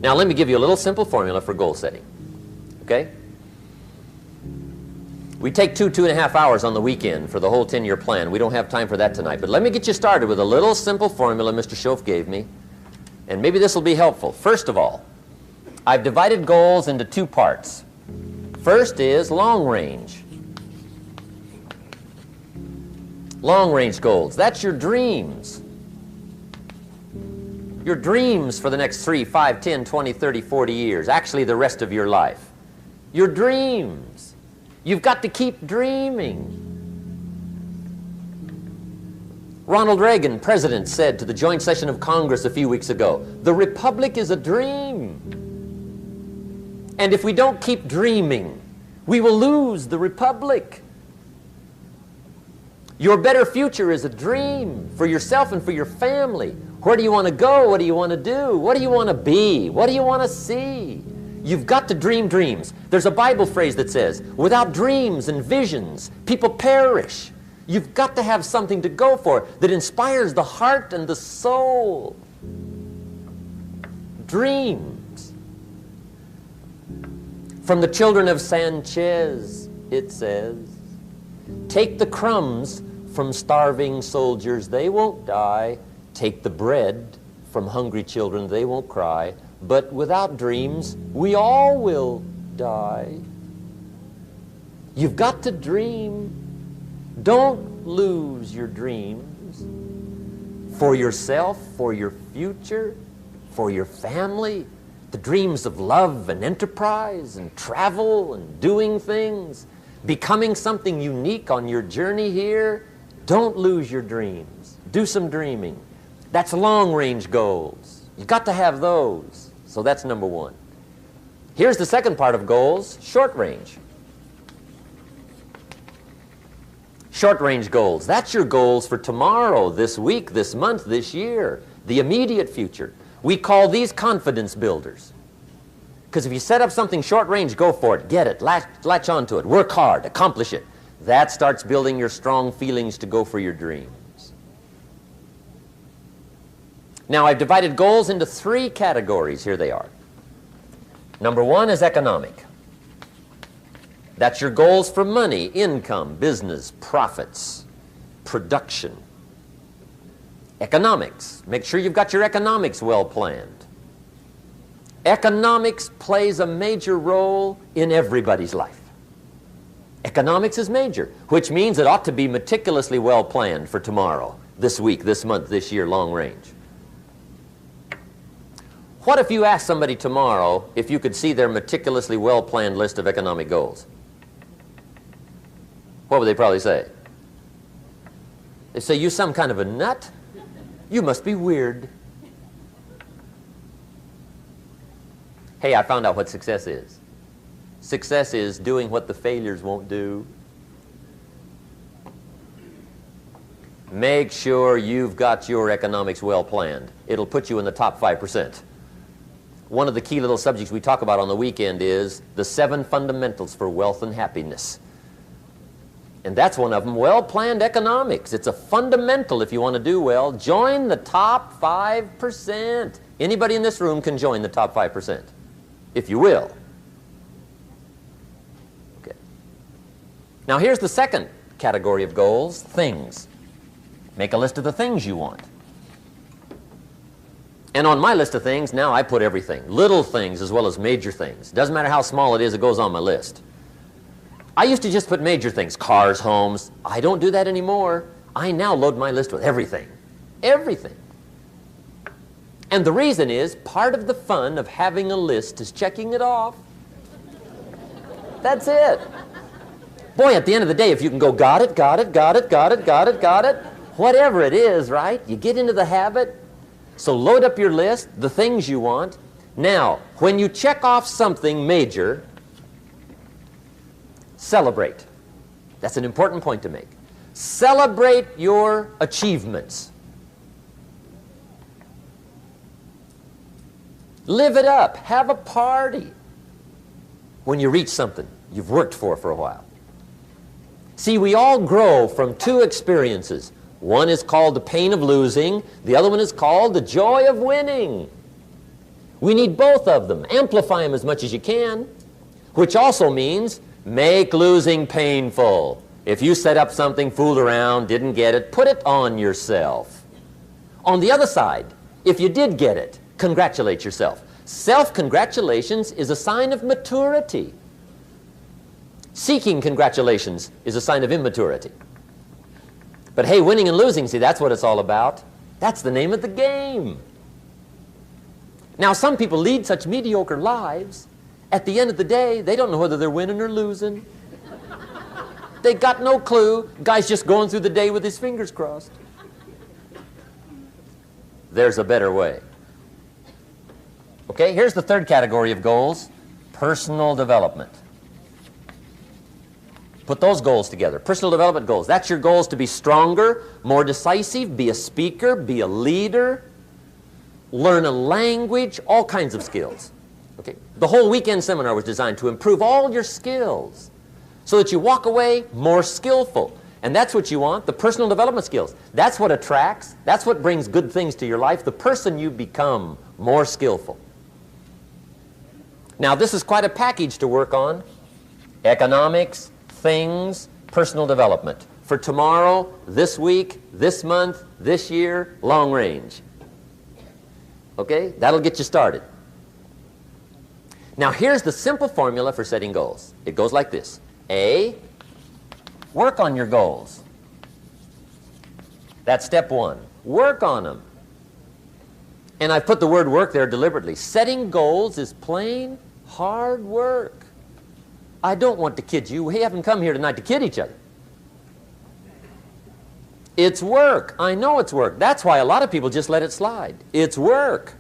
Now let me give you a little simple formula for goal setting. Okay? We take 2.5 hours on the weekend for the whole 10-year plan. We don't have time for that tonight. But let me get you started with a little simple formula Mr. Schoaf gave me. And maybe this will be helpful. First of all, I've divided goals into 2 parts. First is long range. Long range goals. That's your dreams. Your dreams for the next 3, 5, 10, 20, 30, 40 years. Actually, the rest of your life. Your dreams. You've got to keep dreaming. Ronald Reagan, president, said to the joint session of Congress a few weeks ago, "The Republic is a dream. And if we don't keep dreaming, we will lose the Republic." Your better future is a dream for yourself and for your family. Where do you want to go? What do you want to do? What do you want to be? What do you want to see? You've got to dream dreams. There's a Bible phrase that says, without dreams and visions, people perish. You've got to have something to go for that inspires the heart and the soul. Dreams. From the children of Sanchez, it says, take the crumbs from starving soldiers, they won't die. Take the bread from hungry children, they won't cry. But without dreams, we all will die. You've got to dream. Don't lose your dreams for yourself, for your future, for your family. The dreams of love and enterprise and travel and doing things, becoming something unique on your journey here. Don't lose your dreams. Do some dreaming. That's long-range goals. You've got to have those. So that's number 1. Here's the second part of goals, short range. Short range goals. That's your goals for tomorrow, this week, this month, this year, the immediate future. We call these confidence builders. Because if you set up something short range, go for it, get it, latch onto it, work hard, accomplish it. That starts building your strong feelings to go for your dreams. Now, I've divided goals into 3 categories. Here they are. Number 1 is economic. That's your goals for money, income, business, profits, production. Economics. Make sure you've got your economics well planned. Economics plays a major role in everybody's life. Economics is major, which means it ought to be meticulously well planned for tomorrow, this week, this month, this year, long range. What if you asked somebody tomorrow if you could see their meticulously well-planned list of economic goals? What would they probably say? They say, you some kind of a nut? You must be weird. Hey, I found out what success is. Success is doing what the failures won't do. Make sure you've got your economics well planned. It'll put you in the top 5%. One of the key little subjects we talk about on the weekend is the 7 fundamentals for wealth and happiness. And that's one of them, well-planned economics. It's a fundamental if you want to do well. Join the top 5%. Anybody in this room can join the top 5%, if you will. Okay. Now here's the second category of goals, things. Make a list of the things you want. And on my list of things, now I put everything. Little things as well as major things. Doesn't matter how small it is, it goes on my list. I used to just put major things, cars, homes. I don't do that anymore. I now load my list with everything. Everything. And the reason is, part of the fun of having a list is checking it off. That's it. Boy, at the end of the day, if you can go, got it, got it, got it, got it, got it, got it, whatever it is, right? You get into the habit. So load up your list, the things you want. Now, when you check off something major, celebrate. That's an important point to make. Celebrate your achievements. Live it up. Have a party when you reach something you've worked for a while. See, we all grow from 2 experiences. One is called the pain of losing. The other one is called the joy of winning. We need both of them. Amplify them as much as you can, which also means make losing painful. If you set up something, fooled around, didn't get it, put it on yourself. On the other side, if you did get it, congratulate yourself. Self-congratulations is a sign of maturity. Seeking congratulations is a sign of immaturity. But hey, winning and losing, see, that's what it's all about. That's the name of the game. Now, some people lead such mediocre lives, at the end of the day, they don't know whether they're winning or losing. They got no clue. Guy's just going through the day with his fingers crossed. There's a better way. Okay, here's the third category of goals, personal development. Put those goals together. Personal development goals. That's your goals to be stronger, more decisive, be a speaker, be a leader, learn a language, all kinds of skills. Okay? The whole weekend seminar was designed to improve all your skills so that you walk away more skillful. And that's what you want, the personal development skills. That's what attracts, that's what brings good things to your life, the person you become more skillful. Now, this is quite a package to work on. Economics, things, personal development. For tomorrow, this week, this month, this year, long range. Okay? That'll get you started. Now, here's the simple formula for setting goals. It goes like this. A, work on your goals. That's step one. Work on them. And I've put the word work there deliberately. Setting goals is plain hard work. I don't want to kid you. We haven't come here tonight to kid each other. It's work. I know it's work. That's why a lot of people just let it slide. It's work.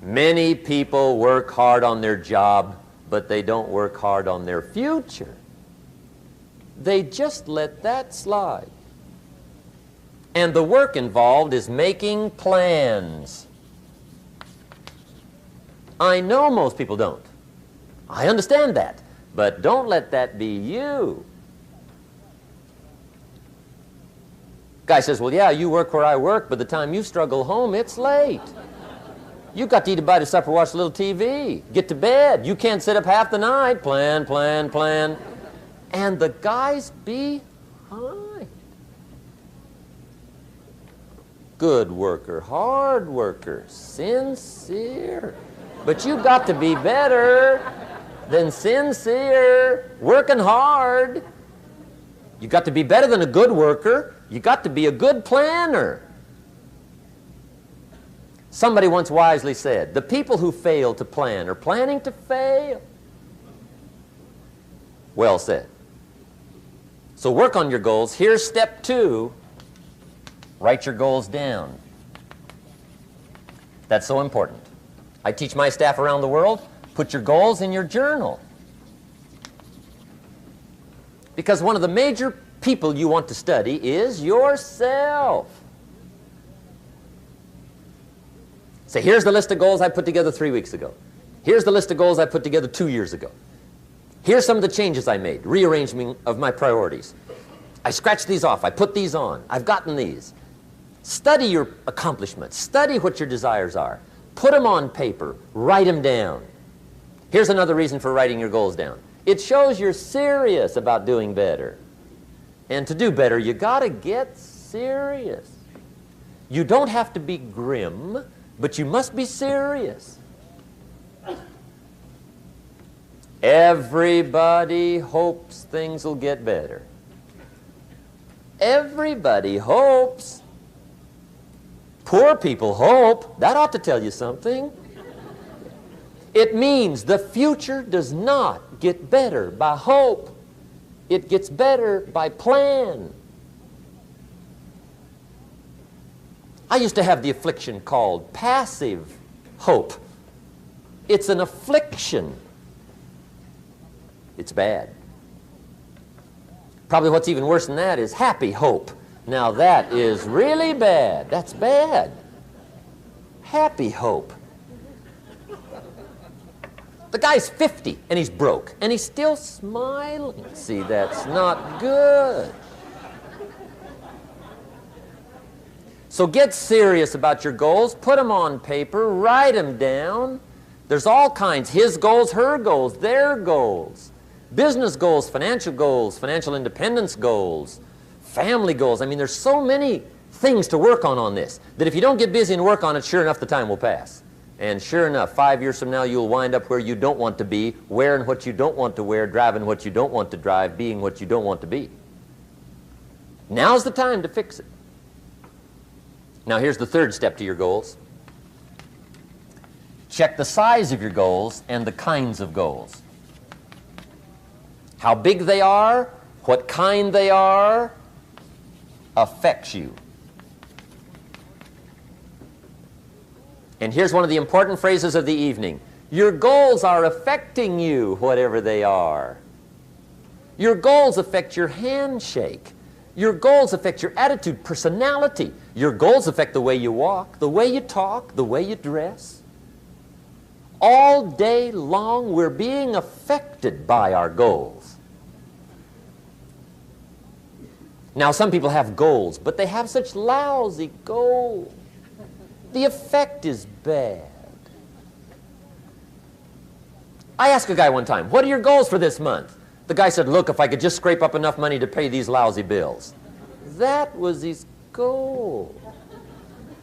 Many people work hard on their job, but they don't work hard on their future. They just let that slide. And the work involved is making plans. I know most people don't. I understand that. But don't let that be you. Guy says, well, yeah, you work where I work, but the time you struggle home, it's late. You got to eat a bite of supper, watch a little TV, get to bed. You can't sit up half the night. Plan, plan, plan. And the guy's behind. Good worker, hard worker, sincere. But you got to be better than sincere, working hard. You got to be better than a good worker. You got to be a good planner. Somebody once wisely said, the people who fail to plan are planning to fail. Well said. So work on your goals. Here's step two. Write your goals down. That's so important. I teach my staff around the world, put your goals in your journal. Because one of the major people you want to study is yourself. Say, here's the list of goals I put together 3 weeks ago. Here's the list of goals I put together 2 years ago. Here's some of the changes I made, rearrangement of my priorities. I scratched these off, I put these on, I've gotten these. Study your accomplishments, study what your desires are. Put them on paper, write them down. Here's another reason for writing your goals down. It shows you're serious about doing better. And to do better, you got to get serious. You don't have to be grim, but you must be serious. Everybody hopes things will get better. Everybody hopes. Poor people hope. That ought to tell you something. It means the future does not get better by hope. It gets better by plan. I used to have the affliction called passive hope. It's an affliction. It's bad. Probably what's even worse than that is happy hope. Now that is really bad. That's bad. Happy hope. The guy's 50 and he's broke and he's still smiling. See, that's not good. So get serious about your goals. Put them on paper. Write them down. There's all kinds. His goals, her goals, their goals. Business goals, financial independence goals, family goals. I mean, there's so many things to work on this that if you don't get busy and work on it, sure enough, the time will pass. And sure enough, 5 years from now, you'll wind up where you don't want to be, wearing what you don't want to wear, driving what you don't want to drive, being what you don't want to be. Now's the time to fix it. Now, here's the third step to your goals. Check the size of your goals and the kinds of goals. How big they are, what kind they are, affects you. And here's one of the important phrases of the evening. Your goals are affecting you, whatever they are. Your goals affect your handshake. Your goals affect your attitude, personality. Your goals affect the way you walk, the way you talk, the way you dress. All day long, we're being affected by our goals. Now, some people have goals, but they have such lousy goals. The effect is bad. I asked a guy one time, what are your goals for this month? The guy said, look, if I could just scrape up enough money to pay these lousy bills. That was his goal.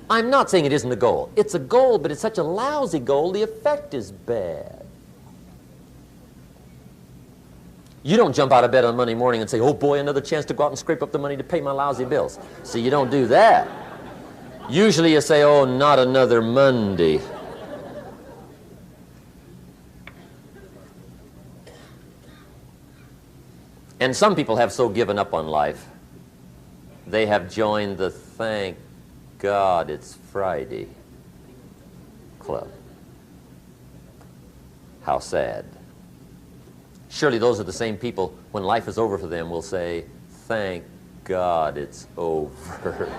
I'm not saying it isn't a goal. It's a goal, but it's such a lousy goal, the effect is bad. You don't jump out of bed on Monday morning and say, oh boy, another chance to go out and scrape up the money to pay my lousy bills. See, you don't do that. Usually you say, oh, not another Monday. And some people have so given up on life, they have joined the thank God it's Friday club. How sad. Surely those are the same people, when life is over for them, will say, thank God it's over.